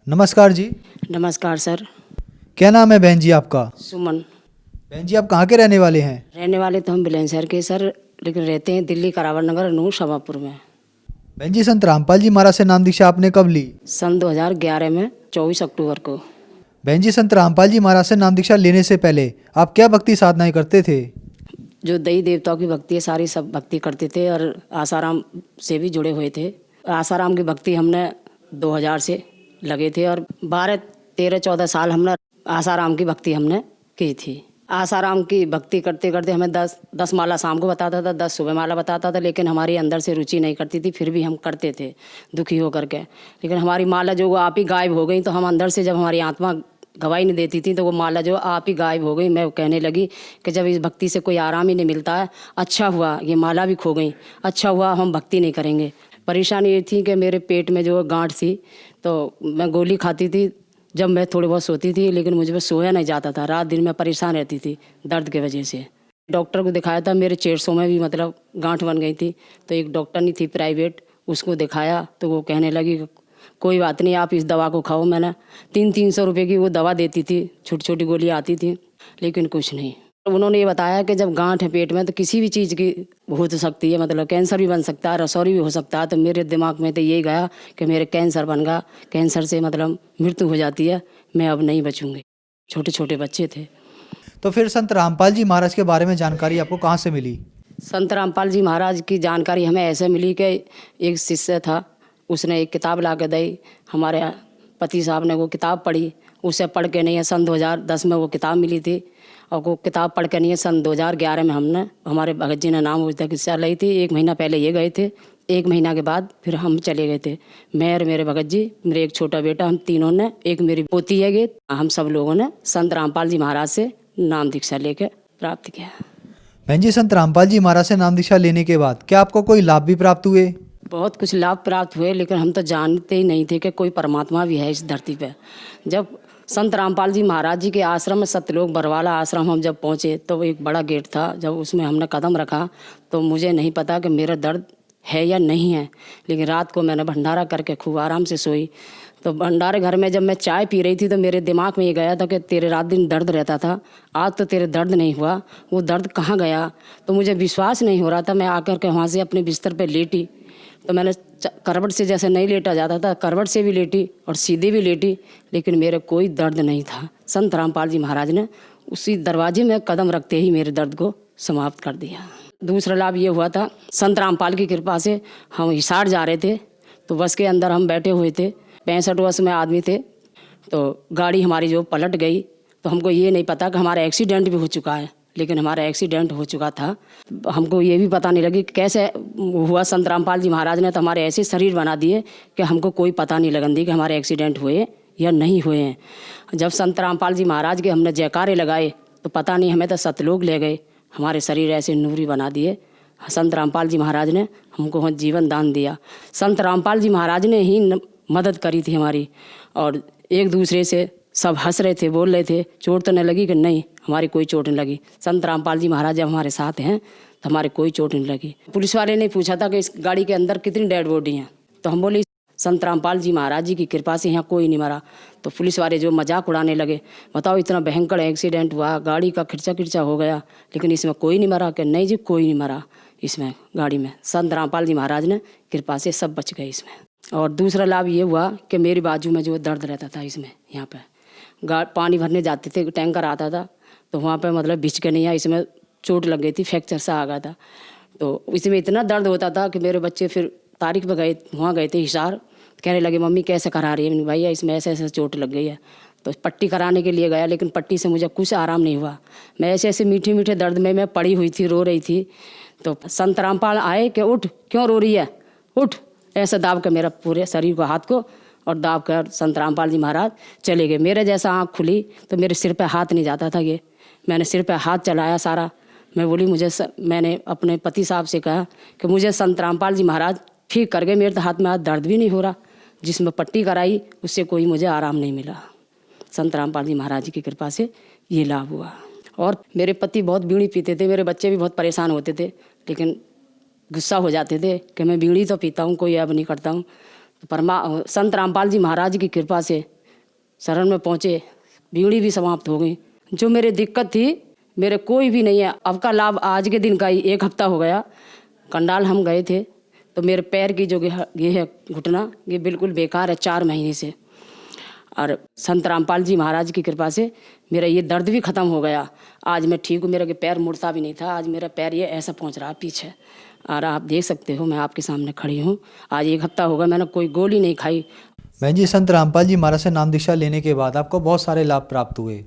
नमस्कार जी। नमस्कार सर। क्या नाम है बहन जी आपका? सुमन। बहन जी आप कहाँ के रहने वाले हैं? रहने वाले तो हम बुलंदशहर के सर, लेकिन रहते हैं दिल्ली करावल नगर नूर शमापुर में। बहन जी संत रामपाल जी महाराज से नाम दीक्षा आपने कब ली? सन 2011 में 24 अक्टूबर को। बहन जी संत रामपाल जी महाराज से नाम दीक्षा लेने से पहले आप क्या भक्ति साधनाएं करते थे? जो देवी देवताओं की भक्ति है सारी सब भक्ति करते थे और आसाराम से भी जुड़े हुए थे। आसाराम की भक्ति हमने 2000 से लगे थे और 12, 13, 14 साल हमने आसाराम की भक्ति हमने की थी। आसाराम की भक्ति करते करते हमें 10 माला शाम को बताता था, 10 सुबह माला बताता था, लेकिन हमारी अंदर से रुचि नहीं करती थी, फिर भी हम करते थे दुखी होकर के। लेकिन हमारी माला जो वो आप ही गायब हो गई, तो हम अंदर से जब हमारी आत्मा गवाही नहीं देती थी तो वो माला जो आप ही गायब हो गई। मैं कहने लगी कि जब इस भक्ति से कोई आराम ही नहीं मिलता है, अच्छा हुआ ये माला भी खो गई, अच्छा हुआ हम भक्ति नहीं करेंगे। परेशानी ये थी कि मेरे पेट में जो गांठ थी, तो मैं गोली खाती थी जब मैं थोड़ी बहुत सोती थी, लेकिन मुझे सोया नहीं जाता था, रात दिन में परेशान रहती थी दर्द के वजह से। डॉक्टर को दिखाया था, मेरे 400 में भी मतलब गांठ बन गई थी। तो एक डॉक्टर नहीं थी प्राइवेट, उसको दिखाया तो वो कहने लगी कोई बात नहीं आप इस दवा को खाओ। मैंने 300 रुपये की वो दवा देती थी, छोटी छोटी गोलियाँ आती थी, लेकिन कुछ नहीं। उन्होंने ये बताया कि जब गांठ है पेट में तो किसी भी चीज़ की हो तो सकती है, मतलब कैंसर भी बन सकता है, रसौरी भी हो सकता है। तो मेरे दिमाग में तो यही गया कि मेरे कैंसर बन गया, कैंसर से मतलब मृत्यु हो जाती है, मैं अब नहीं बचूंगी। छोटे छोटे बच्चे थे। तो फिर संत रामपाल जी महाराज के बारे में जानकारी आपको कहाँ से मिली? संत रामपाल जी महाराज की जानकारी हमें ऐसे मिली कि एक शिष्य था, उसने एक किताब ला के दी। हमारे पति साहब ने वो किताब पढ़ी, उसे पढ़ के नहीं है, सन 2010 में वो किताब मिली थी। और वो किताब पढ़ के नहीं है, सन 2011 में हमने, हमारे भगत जी ने नाम उस तक शिक्षा ली थी। 1 महीना पहले ये गए थे, 1 महीना के बाद फिर हम चले गए थे। मैं और मेरे भगत जी, मेरे एक छोटा बेटा, हम तीनों ने, एक मेरी पोती है ये, हम सब लोगों ने संत रामपाल जी महाराज से नाम दीक्षा लेकर प्राप्त किया। बहन जी संत रामपाल जी महाराज से नाम दीक्षा लेने के बाद क्या आपको कोई लाभ भी प्राप्त हुए? बहुत कुछ लाभ प्राप्त हुए, लेकिन हम तो जानते ही नहीं थे कि कोई परमात्मा भी है इस धरती पे। जब संत रामपाल जी महाराज जी के आश्रम में, सतलोक बरवाला आश्रम, हम जब पहुँचे तो वो एक बड़ा गेट था। जब उसमें हमने कदम रखा तो मुझे नहीं पता कि मेरा दर्द है या नहीं है, लेकिन रात को मैंने भंडारा करके खूब आराम से सोई। तो भंडारे घर में जब मैं चाय पी रही थी तो मेरे दिमाग में ये गया था कि तेरे रात दिन दर्द रहता था, आज तो तेरे दर्द नहीं हुआ, वो दर्द कहाँ गया? तो मुझे विश्वास नहीं हो रहा था। मैं आकर के वहाँ से अपने बिस्तर पे लेटी, तो मैंने करवट से जैसे नहीं लेटा जाता था, करवट से भी लेटी और सीधे भी लेटी, लेकिन मेरे कोई दर्द नहीं था। संत रामपाल जी महाराज ने उसी दरवाजे में कदम रखते ही मेरे दर्द को समाप्त कर दिया। दूसरा लाभ ये हुआ था, संत रामपाल की कृपा से हम हिसार जा रहे थे, तो बस के अंदर हम बैठे हुए थे, 65 वर्ष में आदमी थे। तो गाड़ी हमारी जो पलट गई, तो हमको ये नहीं पता कि हमारा एक्सीडेंट भी हो चुका है, लेकिन हमारा एक्सीडेंट हो चुका था। हमको ये भी पता नहीं लगी कि कैसे हुआ। संत रामपाल जी महाराज ने तो हमारे ऐसे शरीर बना दिए कि हमको कोई पता नहीं लगन दी कि हमारे एक्सीडेंट हुए या नहीं हुए हैं। जब संत रामपाल जी महाराज के हमने जयकारे लगाए तो पता नहीं, हमें तो सतलोक ले गए, हमारे शरीर ऐसे नूरी बना दिए। संत रामपाल जी महाराज ने हमको जीवन दान दिया। संत रामपाल जी महाराज ने ही मदद करी थी हमारी, और एक दूसरे से सब हंस रहे थे, बोल रहे थे चोट तो नहीं लगी? कि नहीं, हमारी कोई चोट नहीं लगी। संत रामपाल जी महाराज जब हमारे साथ हैं तो हमारे कोई चोट नहीं लगी। पुलिस वाले ने पूछा था कि इस गाड़ी के अंदर कितनी डेड बॉडी हैं, तो हम बोले संत रामपाल जी महाराज जी की कृपा से यहाँ कोई नहीं मरा। तो पुलिस वाले जो मजाक उड़ाने लगे, बताओ इतना भयंकर एक्सीडेंट हुआ, गाड़ी का खिरचा खिरचा हो गया, लेकिन इसमें कोई नहीं मरा? कि नहीं जी, कोई नहीं मरा इसमें गाड़ी में। संत रामपाल जी महाराज ने कृपा से सब बच गए इसमें। और दूसरा लाभ ये हुआ कि मेरी बाजू में जो दर्द रहता था, इसमें यहाँ पे पानी भरने जाते थे, टैंकर आता था, तो वहाँ पे मतलब भिज के नहीं आया, इसमें चोट लग गई थी, फ्रैक्चर सा आ गया था। तो इसमें इतना दर्द होता था कि मेरे बच्चे फिर तारीख पे गए, वहाँ गए थे हिसार, कहने लगे मम्मी कैसे करा रही है? भैया इसमें ऐसे ऐसे चोट लग गई है। तो पट्टी कराने के लिए गया, लेकिन पट्टी से मुझे कुछ आराम नहीं हुआ। मैं ऐसे ऐसे मीठे मीठे दर्द में मैं पड़ी हुई थी, रो रही थी। तो संत रामपाल आए कि उठ, क्यों रो रही है, उठ, ऐसा दाब कर मेरा पूरे शरीर को, हाथ को, और दाब कर संत रामपाल जी महाराज चले गए। मेरे जैसा आँख खुली तो मेरे सिर पे हाथ नहीं जाता था ये, मैंने सिर पे हाथ चलाया सारा। मैं बोली मैंने अपने पति साहब से कहा कि मुझे संत रामपाल जी महाराज ठीक कर गए, मेरे तो हाथ में आज दर्द भी नहीं हो रहा। जिसमें पट्टी कराई उससे कोई मुझे आराम नहीं मिला। संत रामपाल जी महाराज की कृपा से ये लाभ हुआ। और मेरे पति बहुत बीड़ी पीते थे, मेरे बच्चे भी बहुत परेशान होते थे, लेकिन गुस्सा हो जाते थे कि मैं बीड़ी तो पीता हूँ, कोई अब नहीं करता हूँ। तो संत रामपाल जी महाराज की कृपा से शरण में पहुँचे, बीड़ी भी समाप्त हो गई। जो मेरे दिक्कत थी मेरे कोई भी नहीं है। अब का लाभ आज के दिन का ही 1 हफ्ता हो गया। कंडाल हम गए थे तो मेरे पैर की जो ये है घुटना, ये बिल्कुल बेकार है 4 महीने से। और संत रामपाल जी महाराज की कृपा से मेरा ये दर्द भी ख़त्म हो गया। आज मैं ठीक हूँ। मेरा के पैर मुड़ता भी नहीं था, आज मेरा पैर ये ऐसा पहुँच रहा पीछे। और आप देख सकते हो मैं आपके सामने खड़ी हूँ। आज 1 हफ्ता होगा, मैंने कोई गोली नहीं खाई। बहन जी, संत रामपाल जी महाराज से नाम दीक्षा लेने के बाद आपको बहुत सारे लाभ प्राप्त हुए,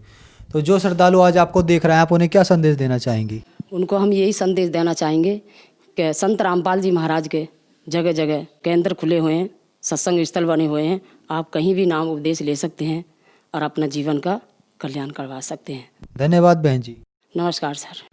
तो जो श्रद्धालु आज आपको देख रहे हैं, आप उन्हें क्या संदेश देना चाहेंगी? उनको हम यही संदेश देना चाहेंगे कि संत रामपाल जी महाराज के जगह जगह केंद्र खुले हुए हैं, सत्संग स्थल बने हुए हैं। आप कहीं भी नाम उपदेश ले सकते हैं और अपना जीवन का कल्याण करवा सकते हैं। धन्यवाद बहन जी। नमस्कार सर।